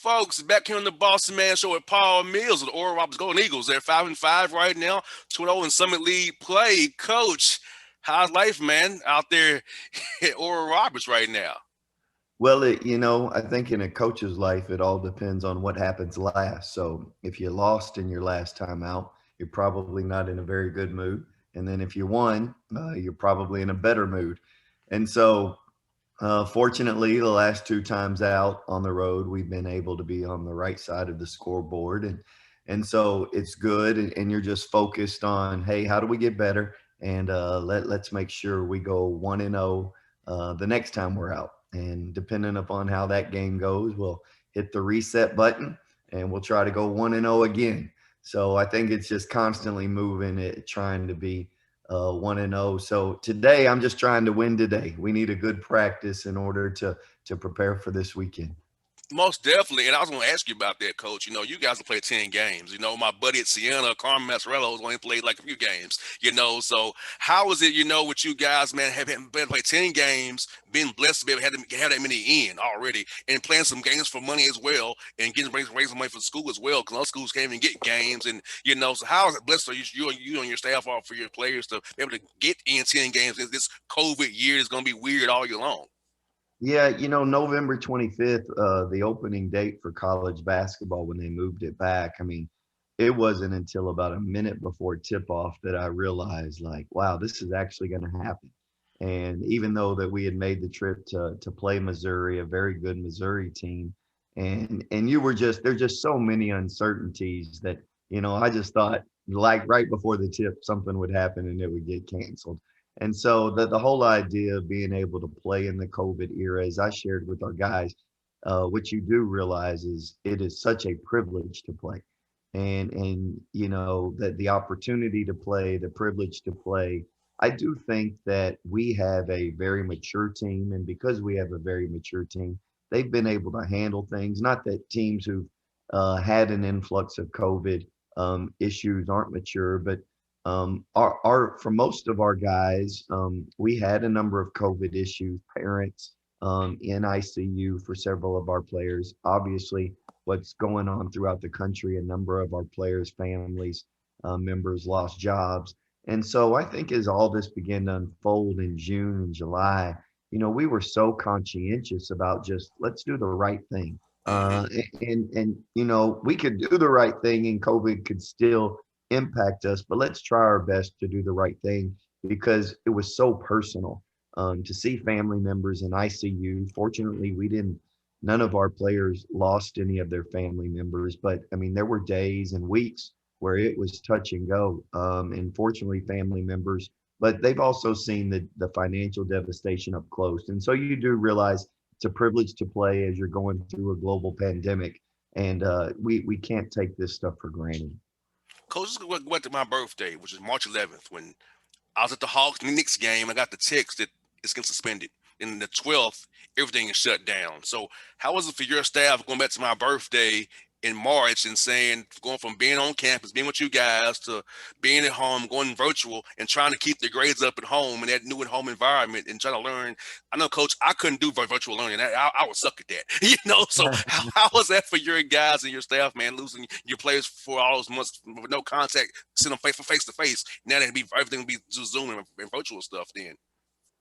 folks, back here on the Bossman show with Paul Mills of the Oral Roberts Golden Eagles. They're 5-5 right now, 2-0 in Summit League play. Coach, how's life, man, out there at Oral Roberts right now? Well, I think in a coach's life, it all depends on what happens last. So if you lost in your last time out, you're probably not in a very good mood. And then if you won, you're probably in a better mood. And so, fortunately, the last two times out on the road, we've been able to be on the right side of the scoreboard, and so it's good. And you're just focused on, hey, how do we get better? And let's make sure we go 1-0 the next time we're out. And depending upon how that game goes, we'll hit the reset button and we'll try to go 1-0 again. So I think it's just constantly moving, it trying to be 1-0. So today, I'm just trying to win today. We need a good practice in order to prepare for this weekend. Most definitely, and I was going to ask you about that, Coach. You guys have played 10 games. My buddy at Siena, Carmen Mattriscoll, has only played like a few games. So how is it? With you guys, man, having been played 10 games, being blessed to be able to have that many in already, and playing some games for money as well, and raising money for the school as well, because other schools can't even get games. And so how is it blessed for you and your staff, or for your players, to be able to get in 10 games? This COVID year is going to be weird all year long. Yeah, November 25th, the opening date for college basketball when they moved it back. I mean, it wasn't until about a minute before tip off that I realized, like, wow, this is actually going to happen. And even though that we had made the trip to play Missouri, a very good Missouri team, and you were just there's just so many uncertainties that I just thought, like, right before the tip something would happen and it would get canceled. And so the whole idea of being able to play in the COVID era, as I shared with our guys, what you do realize is it is such a privilege to play, and that the opportunity to play, the privilege to play. I do think that we have a very mature team, and because we have a very mature team, they've been able to handle things. Not that teams who've had an influx of COVID issues aren't mature, but our for most of our guys, we had a number of COVID issues, parents in ICU for several of our players. Obviously, what's going on throughout the country, a number of our players' families, members lost jobs. And so I think as all this began to unfold in June and July, we were so conscientious about just let's do the right thing. Hmm. And we could do the right thing and COVID could still impact us, but let's try our best to do the right thing because it was so personal. To see family members in ICU. Fortunately, none of our players lost any of their family members, but I mean, there were days and weeks where it was touch and go. And fortunately, family members, but they've also seen the financial devastation up close. And so you do realize it's a privilege to play as you're going through a global pandemic. And we can't take this stuff for granted. Coach, this went to my birthday, which is March 11th, when I was at the Hawks and Knicks game. I got the text that it's getting suspended. And the 12th, everything is shut down. So how was it for your staff going back to my birthday in March and going from being on campus, being with you guys, to being at home, going virtual, and trying to keep the grades up at home in that new at home environment and trying to learn? I know, Coach, I couldn't do virtual learning. I would suck at that. So how was that for your guys and your staff, man, losing your players for all those months with no contact, sitting them face to face? Now that everything will be Zoom and virtual stuff then.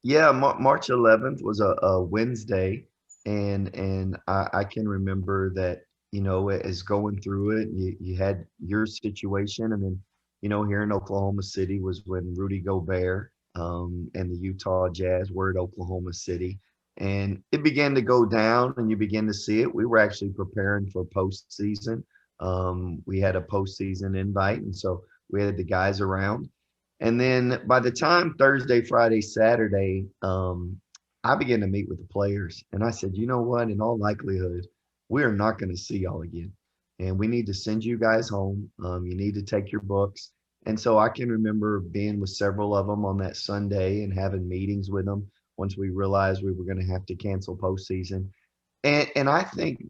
Yeah, March 11th was a Wednesday, and I can remember that as going through it, you had your situation, and then here in Oklahoma City was when Rudy Gobert and the Utah Jazz were at Oklahoma City, and it began to go down, and you begin to see it. We were actually preparing for postseason. We had a postseason invite, and so we had the guys around. And then by the time Thursday, Friday, Saturday, I began to meet with the players. And I said, you know what? In all likelihood, we are not going to see y'all again. And we need to send you guys home. You need to take your books. And so I can remember being with several of them on that Sunday and having meetings with them once we realized we were going to have to cancel postseason. And I think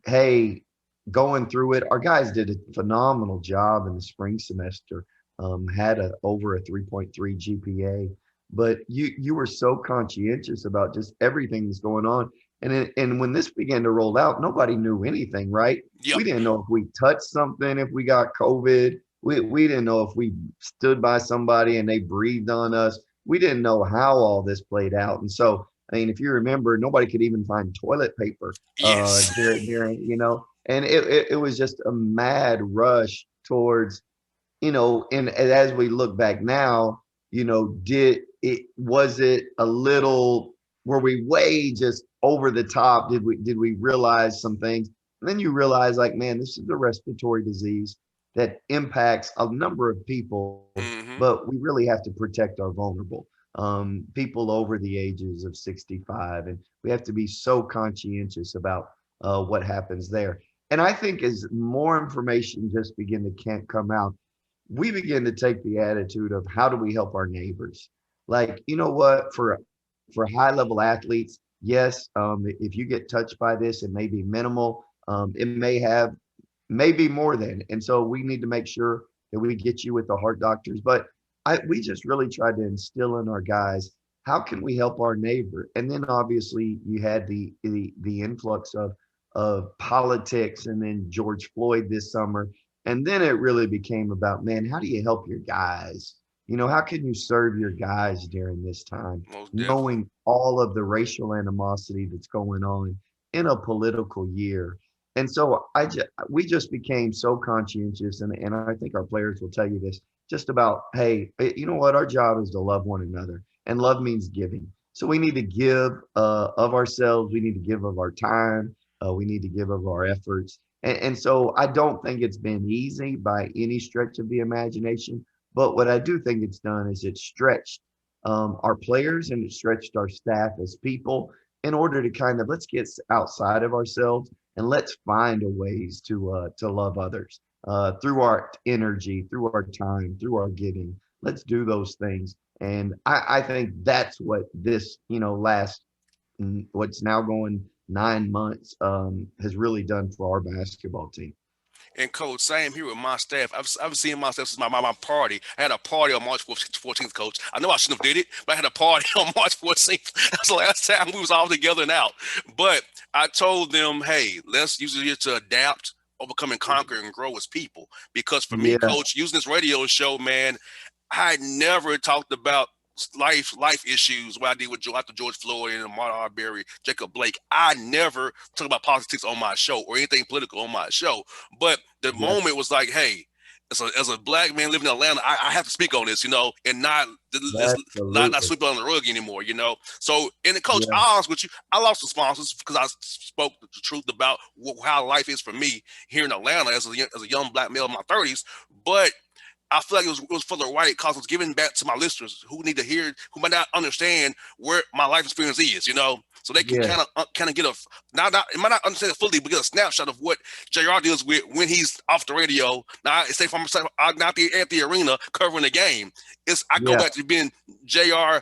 hey, going through it, our guys did a phenomenal job in the spring semester. Had over a 3.3 GPA, but you were so conscientious about just everything that's going on. And when this began to roll out, nobody knew anything, right? Yep. We didn't know if we touched something, if we got COVID. We didn't know if we stood by somebody and they breathed on us. We didn't know how all this played out. And so, I mean, if you remember, nobody could even find toilet paper Yes. during, and it was just a mad rush towards, and as we look back now, was it a little, were we way just over the top? Did we realize some things? And then you realize, like, man, this is a respiratory disease that impacts a number of people, Hmm. but we really have to protect our vulnerable, people over the ages of 65, and we have to be so conscientious about what happens there. And I think as more information just begin to can't come out, we begin to take the attitude of how do we help our neighbors? Like, you know what, for high level athletes, yes, if you get touched by this, it may be minimal. It may be more than. And so we need to make sure that we get you with the heart doctors. But we just really tried to instill in our guys, how can we help our neighbor? And then obviously you had the influx of politics, and then George Floyd this summer. And then it really became about, man, how do you help your guys? How can you serve your guys during this time, Most definitely. knowing all of the racial animosity that's going on in a political year? And so we just became so conscientious, and I think our players will tell you this, just about, hey, you know what? Our job is to love one another, and love means giving. So we need to give of ourselves. We need to give of our time. We need to give of our efforts. And so I don't think it's been easy by any stretch of the imagination. But what I do think it's done is it's stretched our players, and it stretched our staff as people, in order to kind of, let's get outside of ourselves and let's find a ways to love others through our energy, through our time, through our giving. Let's do those things. And I think that's what this, last, what's now going 9 months, has really done for our basketball team. And coach, same here with my staff. I've seen myself since my party. I had a party on March 14th, coach. I know I shouldn't have did it, but I had a party on March 14th. That's the last time we was all together and out. But I told them, hey, let's use it here to adapt, overcome and conquer and grow as people. Because for me, Yeah, coach, using this radio show, man, I never talked about life issues what I did with after George Floyd and Martin Arbery, Jacob Blake. I never talk about politics on my show or anything political on my show. But the yeah, moment was like, hey, as a black man living in Atlanta, I have to speak on this, and not absolutely. sweep it on the rug anymore. So, and the coach, Yeah, I'll honest with you, I lost some sponsors because I spoke the truth about how life is for me here in Atlanta as a young black male in my 30s. But I feel like it was for the right cause. It was giving back to my listeners who need to hear, who might not understand where my life experience is, so they can yeah, kind of get a not it might not understand it fully, but get a snapshot of what Jr. deals with when he's off the radio. Now, say from not at the arena covering the game. I go yeah. back to being Jr.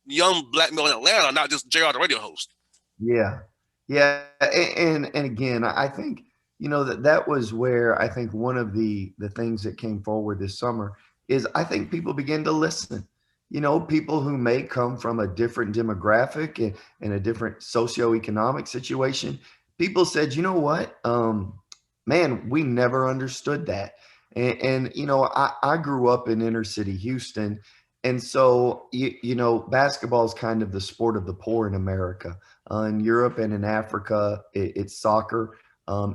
young black male in Atlanta, not just Jr. the radio host. Yeah. Yeah. And again, I think, that was where I think one of the things that came forward this summer is, I think people begin to listen. People who may come from a different demographic and a different socioeconomic situation. People said, you know what? Man, we never understood that. And I grew up in inner city Houston. And so, basketball is kind of the sport of the poor in America. In Europe and in Africa, it's soccer.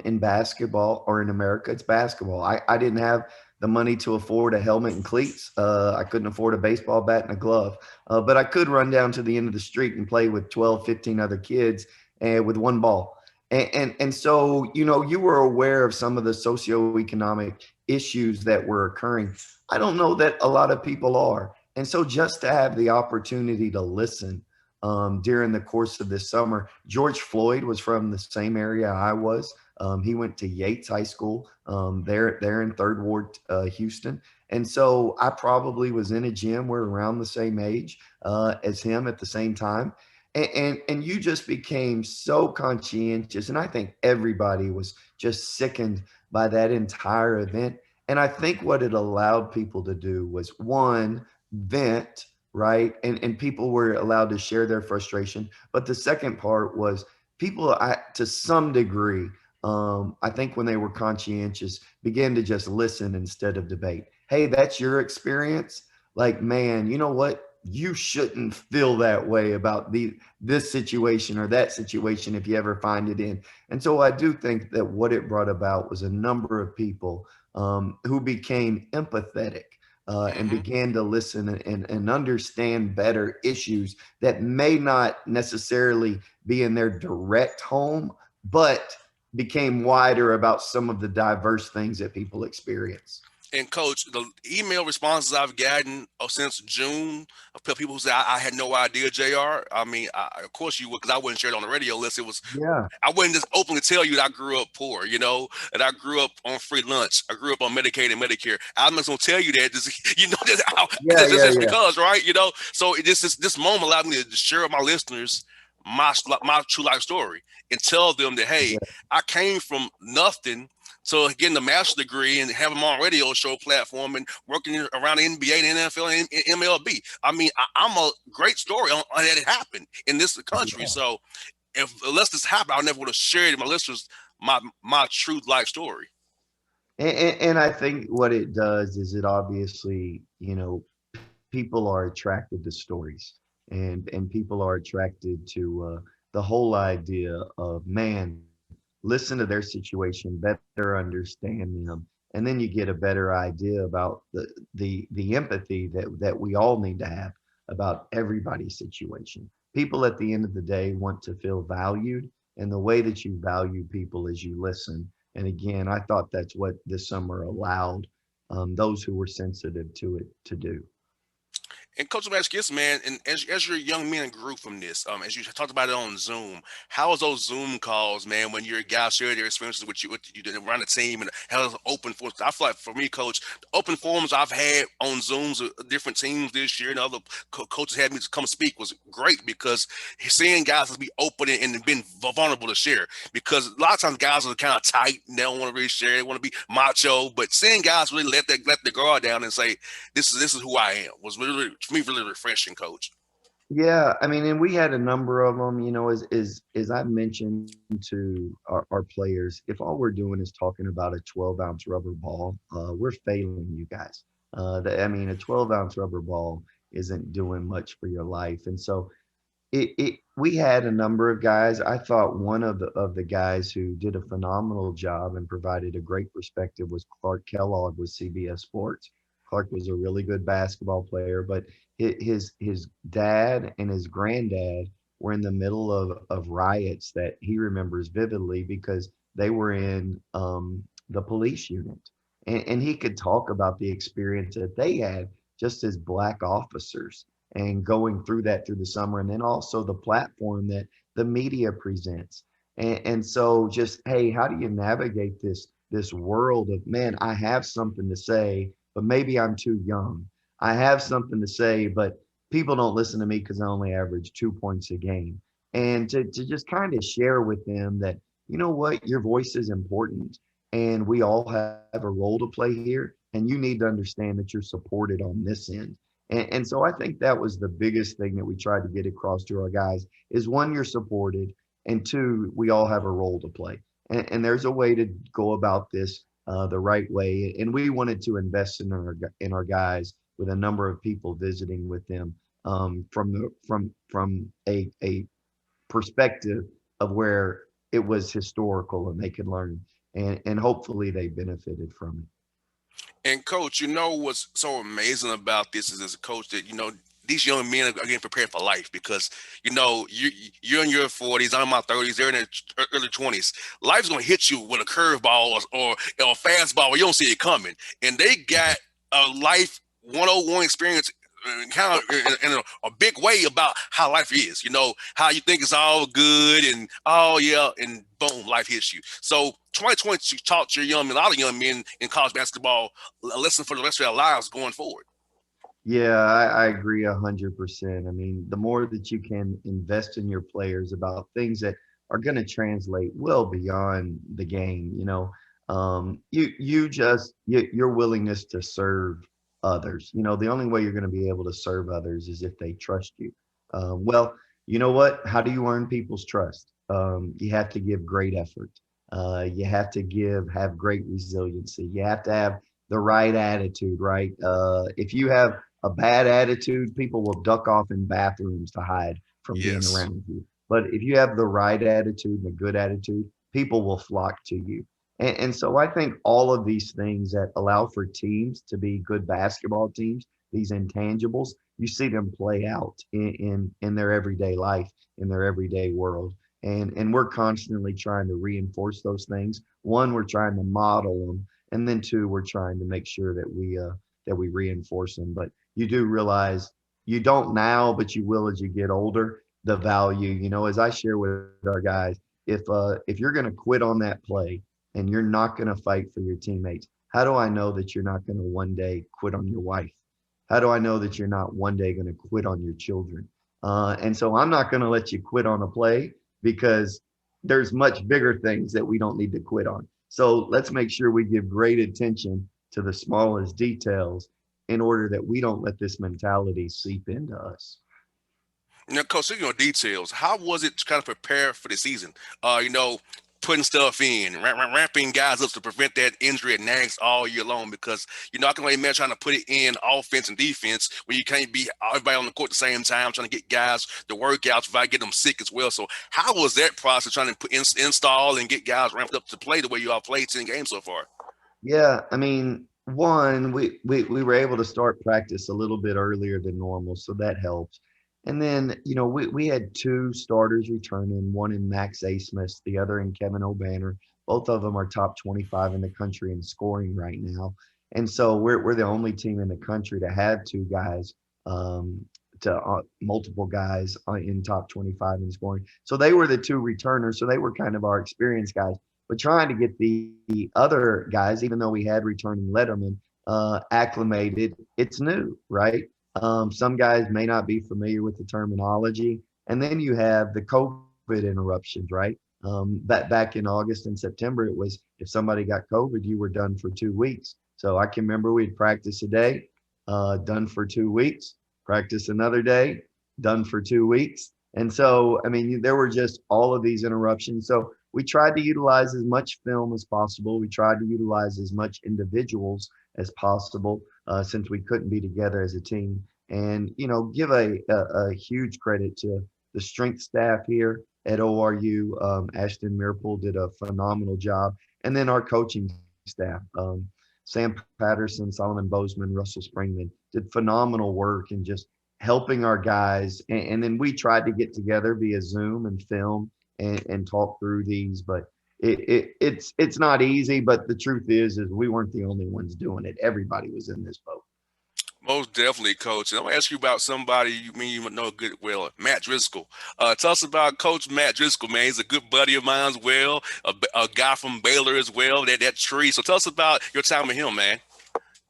In basketball, or in America, it's basketball. I didn't have the money to afford a helmet and cleats. I couldn't afford a baseball bat and a glove, but I could run down to the end of the street and play with 12, 15 other kids and with one ball. And so, you were aware of some of the socioeconomic issues that were occurring. I don't know that a lot of people are. And so, just to have the opportunity to listen during the course of this summer. George Floyd was from the same area I was. He went to Yates High School there in Third Ward, Houston. And so I probably was in a gym. We're around the same age as him at the same time. And you just became so conscientious. And I think everybody was just sickened by that entire event. And I think what it allowed people to do was, one, vent, right? And people were allowed to share their frustration. But the second part was people, to some degree, I think when they were conscientious, began to just listen instead of debate. Hey, that's your experience. Like, man, you know what? You shouldn't feel that way about this situation or that situation if you ever find it in. And so I do think that what it brought about was a number of people who became empathetic and Hmm. began to listen and understand better issues that may not necessarily be in their direct home, but became wider about some of the diverse things that people experience. And coach, the email responses I've gotten since June of people who say I had no idea, Jr. I mean, of course you would, because I wouldn't share it on the radio unless it was. Yeah, I wouldn't just openly tell you that I grew up poor, and I grew up on free lunch. I grew up on Medicaid and Medicare. I'm not gonna tell you that, just, yeah, that's yeah, just yeah, because, right? So this moment allowed me to share with my listeners my true life story and tell them that, hey, yeah. I came from nothing to getting a master's degree and having my own radio show platform and working around the NBA, the NFL, and MLB. I mean, I'm a great story on that it happened in this country. Yeah. So if unless this happened, I never would have shared with my listeners my true life story. And I think what it does is it obviously, people are attracted to stories, and people are attracted to the whole idea of, man, listen to their situation, better understand them, and then you get a better idea about the empathy that we all need to have about everybody's situation. People at the end of the day want to feel valued, and the way that you value people is you listen. And again, I thought that's what this summer allowed those who were sensitive to it to do. And Coach Mattriscoll, man, and as your young men grew from this, as you talked about it on Zoom, how was those Zoom calls, man, when your guys shared their experiences with you did around the team and how was open forums? I feel like for me, Coach, the open forums I've had on Zooms with different teams this year and other coaches had me to come speak was great because seeing guys be open and being vulnerable to share. Because a lot of times guys are kind of tight and they don't want to really share, they want to be macho, but seeing guys really let their guard down and say, this is who I am was really for me really refreshing, coach. Yeah, I mean, and we had a number of them, as I mentioned to our players, if all we're doing is talking about a 12-ounce rubber ball, we're failing you guys. I mean, a 12-ounce rubber ball isn't doing much for your life. And so we had a number of guys. I thought one of the guys who did a phenomenal job and provided a great perspective was Clark Kellogg with CBS Sports. Clark was a really good basketball player, but his dad and his granddad were in the middle of riots that he remembers vividly because they were in the police unit, and he could talk about the experience that they had just as black officers and going through that through the summer, and then also the platform that the media presents. And so just, hey, how do you navigate this world of, man, I have something to say, but maybe I'm too young. I have something to say, but people don't listen to me because I only average 2 points a game. And to just kind of share with them that, you know what, your voice is important, and we all have a role to play here, and you need to understand that you're supported on this end. And so I think that was the biggest thing that we tried to get across to our guys is, one, you're supported, and two, we all have a role to play. And there's a way to go about this the right way. And we wanted to invest in our guys with a number of people visiting with them from a perspective of where it was historical and they could learn, and hopefully they benefited from it. And coach, what's so amazing about this is as a coach that these young men are getting prepared for life because you're in your 40s, I'm in my 30s, they're in their early 20s. Life's gonna hit you with a curveball or a fastball where you don't see it coming, and they got a life 101 experience kind of in a big way about how life is. How you think it's all good and oh yeah, and boom, life hits you. So 2020 taught your young men, a lot of young men in college basketball, a lesson for the rest of their lives going forward. Yeah, I agree 100%. I mean, the more that you can invest in your players about things that are going to translate well beyond the game, your willingness to serve others. The only way you're going to be able to serve others is if they trust you. Well, you know what? How do you earn people's trust? You have to give great effort. You have to have great resiliency. You have to have the right attitude, right? If you have a bad attitude, people will duck off in bathrooms to hide from being Yes. around you. But if you have the right attitude and a good attitude, people will flock to you. And so I think all of these things that allow for teams to be good basketball teams, these intangibles, you see them play out in their everyday life, in their everyday world. And we're constantly trying to reinforce those things. One, we're trying to model them, and then two, we're trying to make sure that we reinforce them. But you do realize you don't now, but you will as you get older. The value, as I share with our guys, if you're going to quit on that play and you're not going to fight for your teammates, how do I know that you're not going to one day quit on your wife? How do I know that you're not one day going to quit on your children? And so I'm not going to let you quit on a play because there's much bigger things that we don't need to quit on. So let's make sure we give great attention to the smallest details in order that we don't let this mentality seep into us. Now, coach, speaking of details, how was it to kind of prepare for the season? Putting stuff in, ramping guys up to prevent that injury and nags all year long. Because I can only imagine trying to put it in offense and defense when you can't be everybody on the court at the same time, trying to get guys the workouts without getting them sick as well. So, how was that process trying to install and get guys ramped up to play the way you all played 10 games so far? Yeah, I mean, one, we were able to start practice a little bit earlier than normal, so that helps. And then, we had two starters returning, one in Max Asmus, the other in Kevin O'Banner. Both of them are top 25 in the country in scoring right now. And so we're the only team in the country to have two guys, to multiple guys in top 25 in scoring. So they were the two returners. So they were kind of our experienced guys. But trying to get the other guys, even though we had returning Letterman, acclimated, it's new, right? Some guys may not be familiar with the terminology. And then you have the COVID interruptions, right? Back in August and September, it was if somebody got COVID, you were done for 2 weeks. So I can remember we'd practice a day, done for 2 weeks, practice another day, done for 2 weeks. And so, I mean, there were just all of these interruptions. So we tried to utilize as much film as possible. We tried to utilize as much individuals as possible since we couldn't be together as a team. And, give a huge credit to the strength staff here at ORU. Ashton Mirpool did a phenomenal job. And then our coaching staff, Sam Patterson, Solomon Bossman, Russell Springman did phenomenal work in just helping our guys. And then we tried to get together via Zoom and film and talk through these, but it's not easy. But the truth is we weren't the only ones doing it. Everybody was in this boat. Most definitely, coach. And I'm gonna ask you about somebody you know good well, Matt Driscoll. Tell us about Coach Matt Driscoll, man. He's a good buddy of mine as well, a guy from Baylor as well. That tree. So tell us about your time with him, man.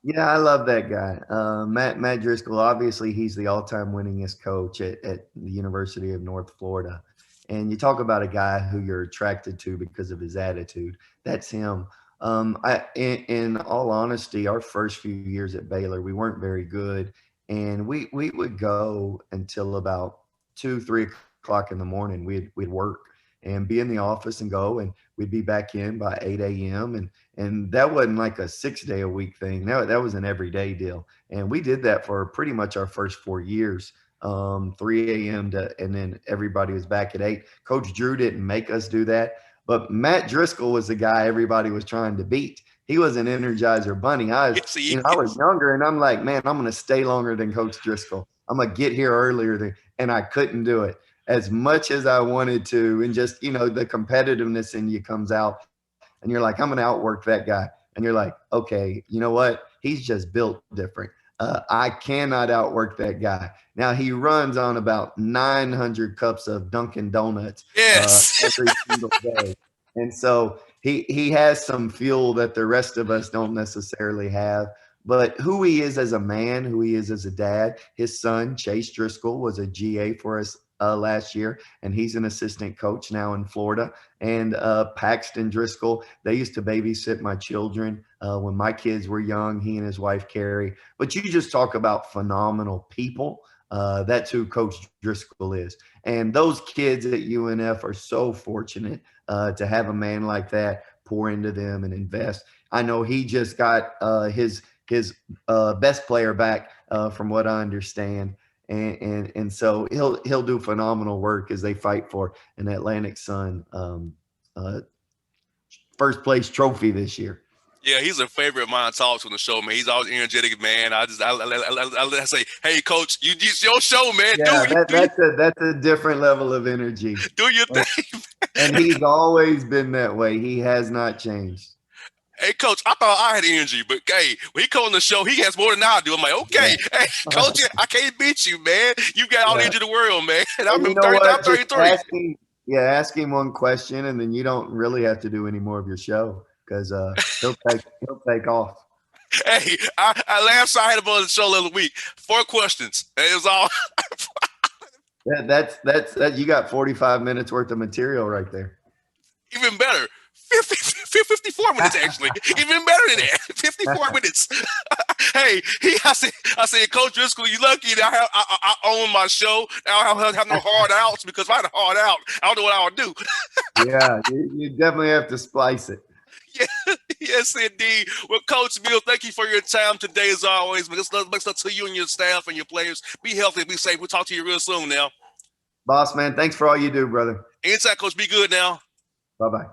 Yeah, I love that guy. Matt Driscoll, obviously, he's the all-time winningest coach at the University of North Florida. And you talk about a guy who you're attracted to because of his attitude. That's him. In all honesty, our first few years at Baylor, we weren't very good, and we would go until about 2, 3 o'clock in the morning. We'd work and be in the office and go, and we'd be back in by 8 a.m. And that wasn't like a 6 day a week thing. That was an everyday deal. And we did that for pretty much our first 4 years, 3 a.m. and then everybody was back at 8. Coach Drew didn't make us do that. But Matt Driscoll was the guy everybody was trying to beat. He was an Energizer bunny. Yes, he I was is. younger and I'm like, man, I'm going to stay longer than Coach Driscoll. I'm going to get here earlier and I couldn't do it as much as I wanted to. And just, the competitiveness in you comes out and you're like, I'm going to outwork that guy. And you're like, okay, you know what? He's just built different. I cannot outwork that guy. Now he runs on about 900 cups of Dunkin' Donuts Yes. every single day, and so he has some fuel that the rest of us don't necessarily have. But who he is as a man, who he is as a dad, his son Chase Driscoll was a GA for us last year, and he's an assistant coach now in Florida. And Paxton Driscoll, they used to babysit my children when my kids were young. He and his wife Carrie. But you just talk about phenomenal people. That's who Coach Driscoll is. And those kids at UNF are so fortunate to have a man like that pour into them and invest. I know he just got his best player back, from what I understand, and so he'll do phenomenal work as they fight for an Atlantic Sun uh, first place trophy this year. Yeah, he's a favorite of mine. Talks on the show, man. He's always energetic, man. I say, hey, coach, it's your show, man. Yeah, that's a different level of energy, Do your and, thing. and he's always been that way. He has not changed. Hey, coach, I thought I had energy, but hey, when he comes on the show, he has more than I do. I'm like, Yeah, okay, hey, coach, I can't beat you, man. You got all the yeah. energy in the world, man. And And you I'm know 30, I'm what? Just 33. ask him one question, and then you don't really have to do any more of your show because he'll take off. Hey, I last I had him on the show the other week. 4 questions. It was all That you got 45 minutes worth of material right there. even better. 54 minutes, actually. Even better than that. 54 minutes. Hey, I said, Coach Driscoll, you lucky that I own my show. Now I don't have no hard outs because if I had a hard out, I don't know what I would do. Yeah, you definitely have to splice it. Yeah, yes, indeed. Well, Coach Bill, thank you for your time today, as always. Much love to you and your staff and your players. Be healthy, be safe. We'll talk to you real soon now. Boss man, thanks for all you do, brother. Inside, Coach, be good now. Bye bye.